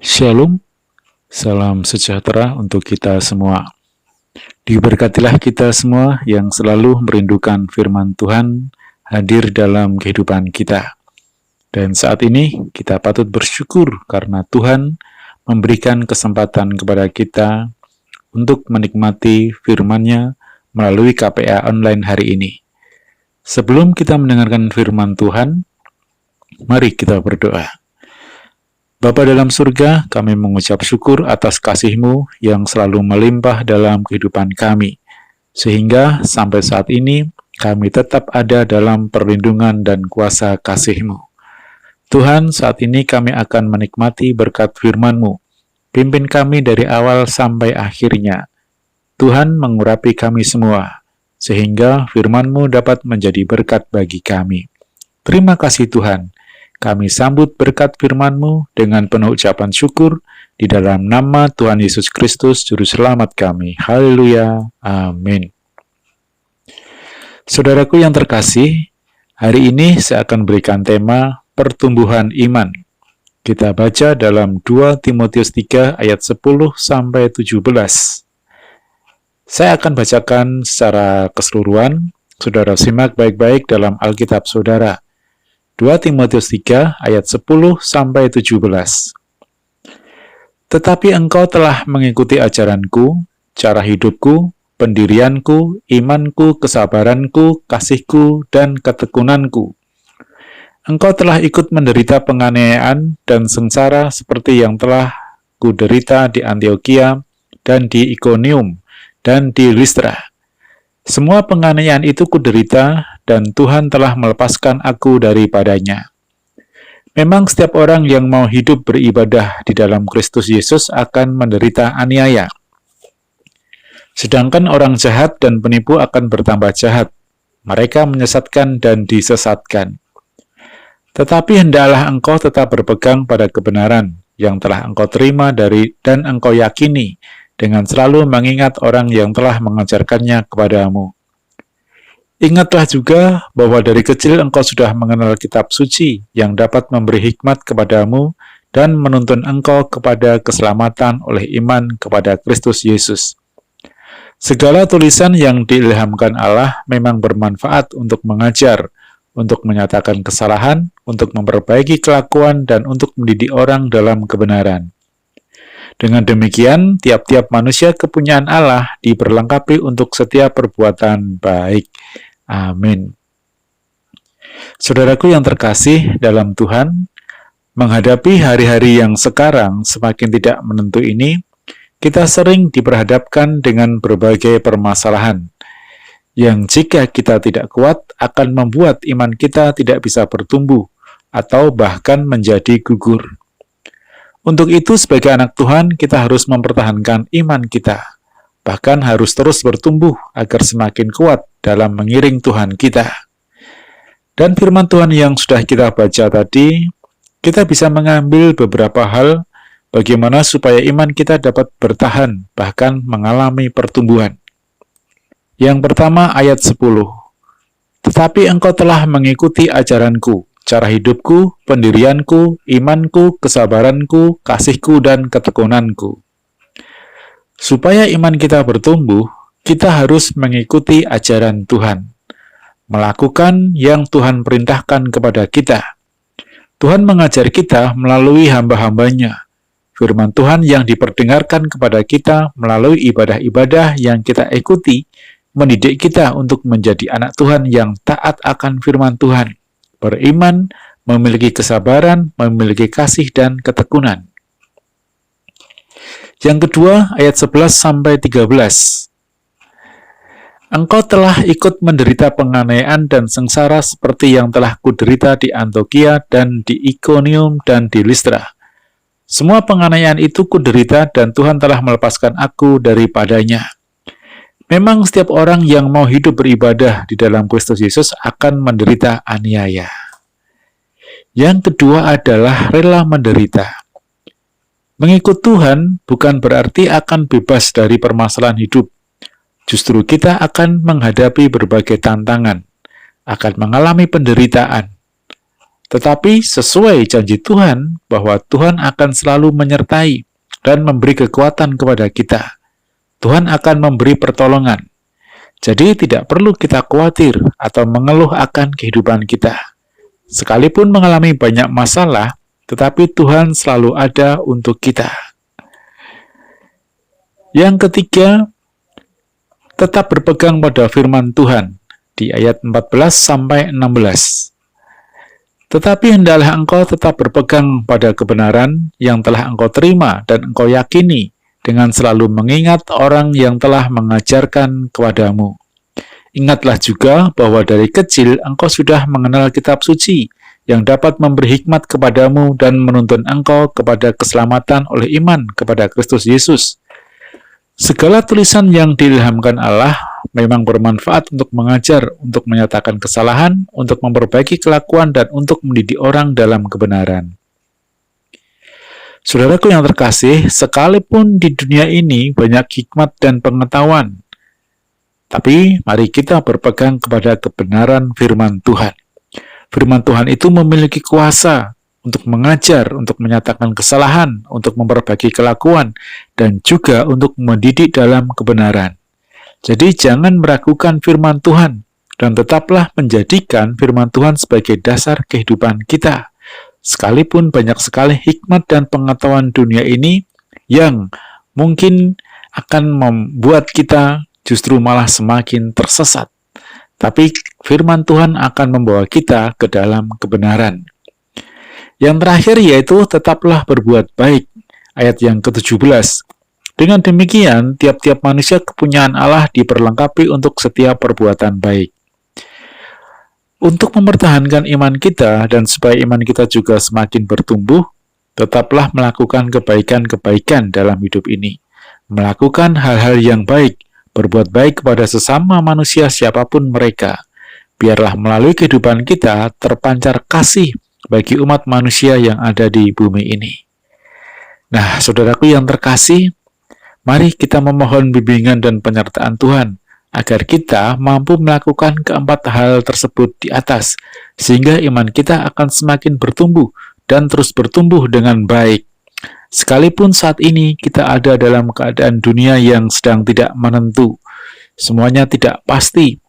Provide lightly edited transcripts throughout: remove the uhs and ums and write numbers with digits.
Shalom, salam sejahtera untuk kita semua. Diberkatilah kita semua yang selalu merindukan firman Tuhan hadir dalam kehidupan kita. Dan saat ini kita patut bersyukur karena Tuhan memberikan kesempatan kepada kita untuk menikmati firman-Nya melalui KPA online hari ini. Sebelum kita mendengarkan firman Tuhan, mari kita berdoa. Bapa dalam surga, kami mengucap syukur atas kasih-Mu yang selalu melimpah dalam kehidupan kami, sehingga sampai saat ini kami tetap ada dalam perlindungan dan kuasa kasih-Mu. Tuhan, saat ini kami akan menikmati berkat firman-Mu. Pimpin kami dari awal sampai akhirnya. Tuhan mengurapi kami semua, sehingga firman-Mu dapat menjadi berkat bagi kami. Terima kasih Tuhan. Kami sambut berkat firman-Mu dengan penuh ucapan syukur di dalam nama Tuhan Yesus Kristus, Juru Selamat kami. Haleluya. Amin. Saudaraku yang terkasih, hari ini saya akan berikan tema pertumbuhan iman. Kita baca dalam 2 Timotius 3 ayat 10-17. Saya akan bacakan secara keseluruhan. Saudara simak baik-baik dalam Alkitab saudara. 2 Timotius 3 ayat 10-17. Tetapi engkau telah mengikuti ajaranku, cara hidupku, pendirianku, imanku, kesabaranku, kasihku, dan ketekunanku. Engkau telah ikut menderita penganiayaan dan sengsara seperti yang telah kuderita di Antiokhia dan di Ikonium dan di Listra. Semua penganiayaan itu kuderita, dan Tuhan telah melepaskan aku daripadanya. Memang setiap orang yang mau hidup beribadah di dalam Kristus Yesus akan menderita aniaya. Sedangkan orang jahat dan penipu akan bertambah jahat. Mereka menyesatkan dan disesatkan. Tetapi hendaklah engkau tetap berpegang pada kebenaran yang telah engkau terima dari dan engkau yakini, dengan selalu mengingat orang yang telah mengajarkannya kepadamu. Ingatlah juga bahwa dari kecil engkau sudah mengenal kitab suci yang dapat memberi hikmat kepadamu dan menuntun engkau kepada keselamatan oleh iman kepada Kristus Yesus. Segala tulisan yang diilhamkan Allah memang bermanfaat untuk mengajar, untuk menyatakan kesalahan, untuk memperbaiki kelakuan, dan untuk mendidik orang dalam kebenaran. Dengan demikian, tiap-tiap manusia kepunyaan Allah diperlengkapi untuk setiap perbuatan baik. Amin. Saudaraku yang terkasih dalam Tuhan, menghadapi hari-hari yang sekarang semakin tidak menentu ini, kita sering diperhadapkan dengan berbagai permasalahan, yang jika kita tidak kuat akan membuat iman kita tidak bisa bertumbuh, atau bahkan menjadi gugur. Untuk itu, sebagai anak Tuhan, kita harus mempertahankan iman kita, bahkan harus terus bertumbuh agar semakin kuat dalam mengiring Tuhan kita. Dan firman Tuhan yang sudah kita baca tadi, kita bisa mengambil beberapa hal bagaimana supaya iman kita dapat bertahan, bahkan mengalami pertumbuhan. Yang pertama, ayat 10. Tetapi engkau telah mengikuti ajaranku, cara hidupku, pendirianku, imanku, kesabaranku, kasihku, dan ketekunanku. Supaya iman kita bertumbuh, kita harus mengikuti ajaran Tuhan, melakukan yang Tuhan perintahkan kepada kita. Tuhan mengajar kita melalui hamba-hambanya, firman Tuhan yang diperdengarkan kepada kita melalui ibadah-ibadah yang kita ikuti, mendidik kita untuk menjadi anak Tuhan yang taat akan firman Tuhan, beriman, memiliki kesabaran, memiliki kasih dan ketekunan. Yang kedua, ayat 11-13. Engkau telah ikut menderita penganiayaan dan sengsara seperti yang telah kuderita di Antiokhia dan di Ikonium dan di Listra. Semua penganiayaan itu kuderita dan Tuhan telah melepaskan aku daripadanya. Memang setiap orang yang mau hidup beribadah di dalam Kristus Yesus akan menderita aniaya. Yang kedua adalah rela menderita. Mengikut Tuhan bukan berarti akan bebas dari permasalahan hidup. Justru kita akan menghadapi berbagai tantangan, akan mengalami penderitaan. tetapi sesuai janji Tuhan bahwa Tuhan akan selalu menyertai dan memberi kekuatan kepada kita. Tuhan akan memberi pertolongan. Jadi tidak perlu kita khawatir atau mengeluh akan kehidupan kita. Sekalipun mengalami banyak masalah, tetapi Tuhan selalu ada untuk kita. Yang ketiga, tetap berpegang pada firman Tuhan di ayat 14-16. Tetapi hendaklah engkau tetap berpegang pada kebenaran yang telah engkau terima dan engkau yakini, dengan selalu mengingat orang yang telah mengajarkan kepadamu. Ingatlah juga bahwa dari kecil engkau sudah mengenal kitab suci yang dapat memberi hikmat kepadamu dan menuntun engkau kepada keselamatan oleh iman kepada Kristus Yesus. Segala tulisan yang diilhamkan Allah memang bermanfaat untuk mengajar, untuk menyatakan kesalahan, untuk memperbaiki kelakuan, dan untuk mendidik orang dalam kebenaran. Saudaraku yang terkasih, sekalipun di dunia ini banyak hikmat dan pengetahuan, tapi mari kita berpegang kepada kebenaran firman Tuhan. Firman Tuhan itu memiliki kuasa untuk mengajar, untuk menyatakan kesalahan, untuk memperbaiki kelakuan, dan juga untuk mendidik dalam kebenaran. Jadi jangan meragukan firman Tuhan, dan tetaplah menjadikan firman Tuhan sebagai dasar kehidupan kita. Sekalipun banyak sekali hikmat dan pengetahuan dunia ini yang mungkin akan membuat kita justru malah semakin tersesat. Tapi firman Tuhan akan membawa kita ke dalam kebenaran. Yang terakhir yaitu tetaplah berbuat baik. Ayat yang ke-17. Dengan demikian, tiap-tiap manusia kepunyaan Allah diperlengkapi untuk setiap perbuatan baik. Untuk mempertahankan iman kita dan supaya iman kita juga semakin bertumbuh, tetaplah melakukan kebaikan-kebaikan dalam hidup ini. Melakukan hal-hal yang baik, berbuat baik kepada sesama manusia siapapun mereka. Biarlah melalui kehidupan kita terpancar kasih bagi umat manusia yang ada di bumi ini. Nah, saudaraku yang terkasih, mari kita memohon bimbingan dan penyertaan Tuhan, agar kita mampu melakukan keempat hal tersebut di atas, sehingga iman kita akan semakin bertumbuh dan terus bertumbuh dengan baik. Sekalipun saat ini kita ada dalam keadaan dunia yang sedang tidak menentu, semuanya tidak pasti,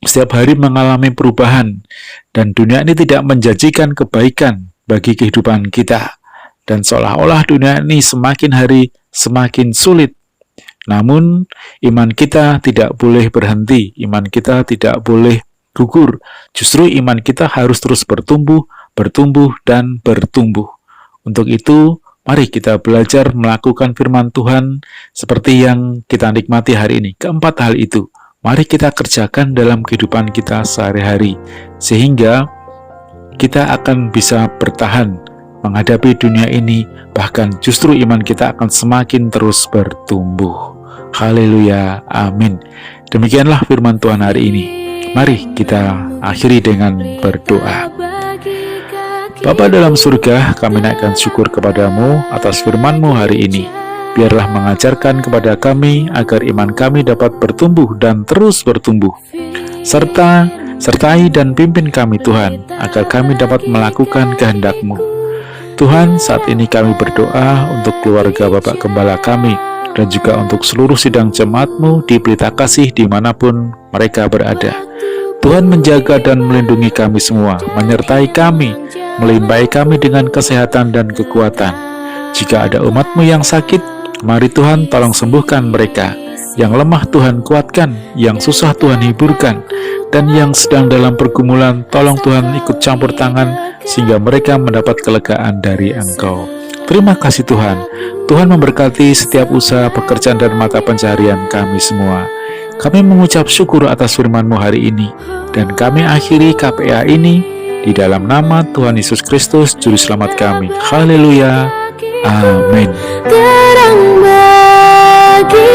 setiap hari mengalami perubahan, dan dunia ini tidak menjanjikan kebaikan bagi kehidupan kita, dan seolah-olah dunia ini semakin hari semakin sulit. Namun, iman kita tidak boleh berhenti, iman kita tidak boleh gugur. Justru iman kita harus terus bertumbuh, dan bertumbuh. Untuk itu, mari kita belajar melakukan firman Tuhan seperti yang kita nikmati hari ini. Keempat hal itu, mari kita kerjakan dalam kehidupan kita sehari-hari, sehingga kita akan bisa bertahan menghadapi dunia ini, bahkan justru iman kita akan semakin terus bertumbuh. Haleluya, amin. Demikianlah firman Tuhan hari ini. Mari kita akhiri dengan berdoa. Bapa dalam surga, kami naikkan syukur kepadamu atas firman-Mu hari ini. Biarlah mengajarkan kepada kami agar iman kami dapat bertumbuh dan terus bertumbuh. Sertai dan pimpin kami Tuhan, agar kami dapat melakukan kehendak-Mu. Tuhan, saat ini kami berdoa untuk keluarga Bapak Gembala kami, dan juga untuk seluruh sidang jemaat-Mu di Pelita Kasih dimanapun mereka berada. Tuhan menjaga dan melindungi kami semua, menyertai kami, melimpahi kami dengan kesehatan dan kekuatan. Jika ada umat-Mu yang sakit, mari Tuhan tolong sembuhkan mereka. Yang lemah Tuhan kuatkan, yang susah Tuhan hiburkan, dan yang sedang dalam pergumulan, tolong Tuhan ikut campur tangan, sehingga mereka mendapat kelegaan dari Engkau. Terima kasih Tuhan. Tuhan memberkati setiap usaha, pekerjaan, dan mata pencaharian kami semua. Kami mengucap syukur atas firman-Mu hari ini, dan kami akhiri KPA ini di dalam nama Tuhan Yesus Kristus, Juru Selamat kami. Haleluya. Amin. Terang bagi